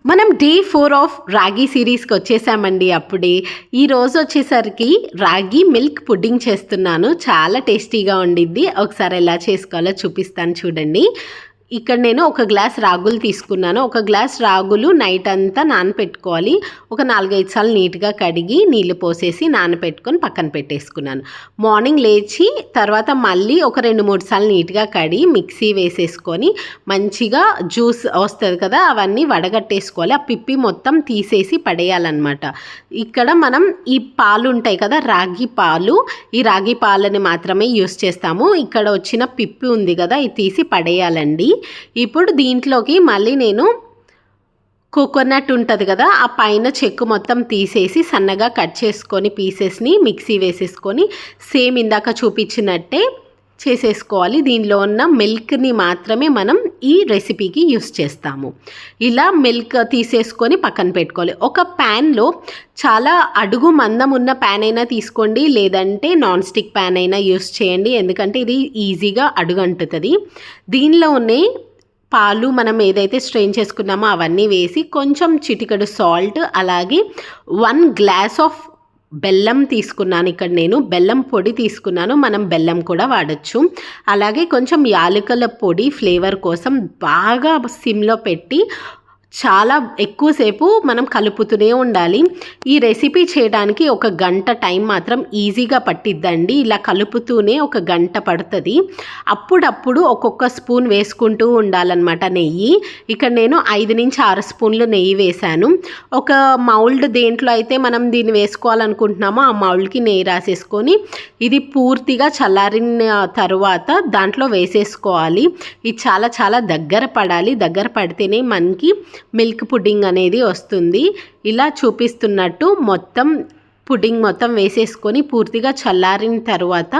మనం day 4 of రాగి సిరీస్కి వచ్చేసామండి. అప్పుడే ఈరోజు వచ్చేసరికి రాగి మిల్క్ పుడ్డింగ్ చేస్తున్నాను. చాలా టేస్టీగా ఉండిద్ది. ఒకసారి ఎలా చేసుకోవాలో చూపిస్తాను చూడండి. ఇక్కడ నేను ఒక గ్లాస్ రాగులు తీసుకున్నాను. ఒక గ్లాస్ రాగులు నైట్ అంతా నానపెట్టుకోవాలి. ఒక 4-5 సార్లు నీట్గా కడిగి నీళ్లు పోసేసి నానపెట్టుకొని పక్కన పెట్టేసుకున్నాను. మార్నింగ్ లేచి తర్వాత మళ్ళీ ఒక 2-3 సార్లు నీట్గా కడిగి మిక్సీ వేసేసుకొని మంచిగా జ్యూస్ వస్తుంది కదా, అవన్నీ వడగట్టేసుకోవాలి. ఆ పిప్పి మొత్తం తీసేసి పడేయాలన్నమాట. ఇక్కడ మనం ఈ పాలు ఉంటాయి కదా, రాగి పాలు, ఈ రాగి పాలని మాత్రమే యూస్ చేస్తాము. ఇక్కడ వచ్చిన పిప్పి ఉంది కదా, ఇది తీసి పడేయాలండి. ఇప్పుడు దీంట్లోకి మళ్ళీ నేను కోకోనట్ ఉంటుంది కదా, ఆ పైన చెక్కు మొత్తం తీసేసి సన్నగా కట్ చేసుకొని పీసెస్ని మిక్సీ వేసేసుకొని సేమ్ ఇందాక చూపించినట్టే చేసేసుకోవాలి. దీనిలో ఉన్న మిల్క్ని మాత్రమే మనం ఈ రెసిపీకి యూస్ చేస్తాము. ఇలా మిల్క్ తీసేసుకొని పక్కన పెట్టుకోవాలి. ఒక ప్యాన్లో చాలా అడుగు మందం ఉన్న ప్యాన్ అయినా తీసుకోండి, లేదంటే నాన్ స్టిక్ ప్యాన్ అయినా యూస్ చేయండి. ఎందుకంటే ఇది ఈజీగా అడుగంటుతుంది. దీనిలోనే పాలు మనం ఏదైతే స్ట్రెయిన్ చేసుకున్నామో అవన్నీ వేసి కొంచెం చిటికెడు సాల్ట్, అలాగే 1 గ్లాస్ ఆఫ్ బెల్లం తీసుకున్నాను. ఇక్కడ నేను బెల్లం పొడి తీసుకున్నాను. మనం బెల్లం కూడా వాడచ్చు. అలాగే కొంచెం యాలకుల పొడి ఫ్లేవర్ కోసం బాగా సిమ్లో పెట్టి చాలా ఎక్కువసేపు మనం కలుపుతూనే ఉండాలి. ఈ రెసిపీ చేయడానికి 1 గంట టైం మాత్రం ఈజీగా పట్టిద్దండి. ఇలా కలుపుతూనే 1 గంట పడుతుంది. అప్పుడప్పుడు ఒక్కొక్క స్పూన్ వేసుకుంటూ ఉండాలన్నమాట నెయ్యి. ఇక్కడ నేను 5-6 స్పూన్లు నెయ్యి వేశాను. ఒక మౌల్డ్ దేంట్లో అయితే మనం దీన్ని వేసుకోవాలనుకుంటున్నామో ఆ మౌల్డ్కి నెయ్యి రాసేసుకొని ఇది పూర్తిగా చల్లారిన తరువాత దాంట్లో వేసేసుకోవాలి. ఇది చాలా చాలా దగ్గర పడాలి. దగ్గర పడితేనే మనకి మిల్క్ పుడ్డింగ్ అనేది వస్తుంది. ఇలా చూపిస్తున్నట్టు మొత్తం పుడ్డింగ్ మొత్తం వేసేసుకొని పూర్తిగా చల్లారిన తర్వాత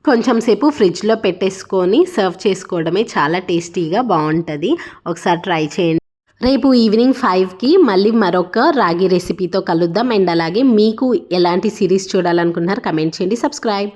కొంచెం సేపు ఫ్రిడ్జ్లో పెట్టేసుకొని సర్వ్ చేసుకోవడమే చాలా టేస్టీగా బాగుంటుంది. ఒకసారి ట్రై చేయండి. రేపు ఈవినింగ్ 5కి మళ్ళీ మరొక రాగి రెసిపీతో కలుద్దాం. అండ్ అలాగే మీకు ఎలాంటి సిరీస్ చూడాలనుకుంటున్నారు కమెంట్ చేయండి. సబ్స్క్రైబ్.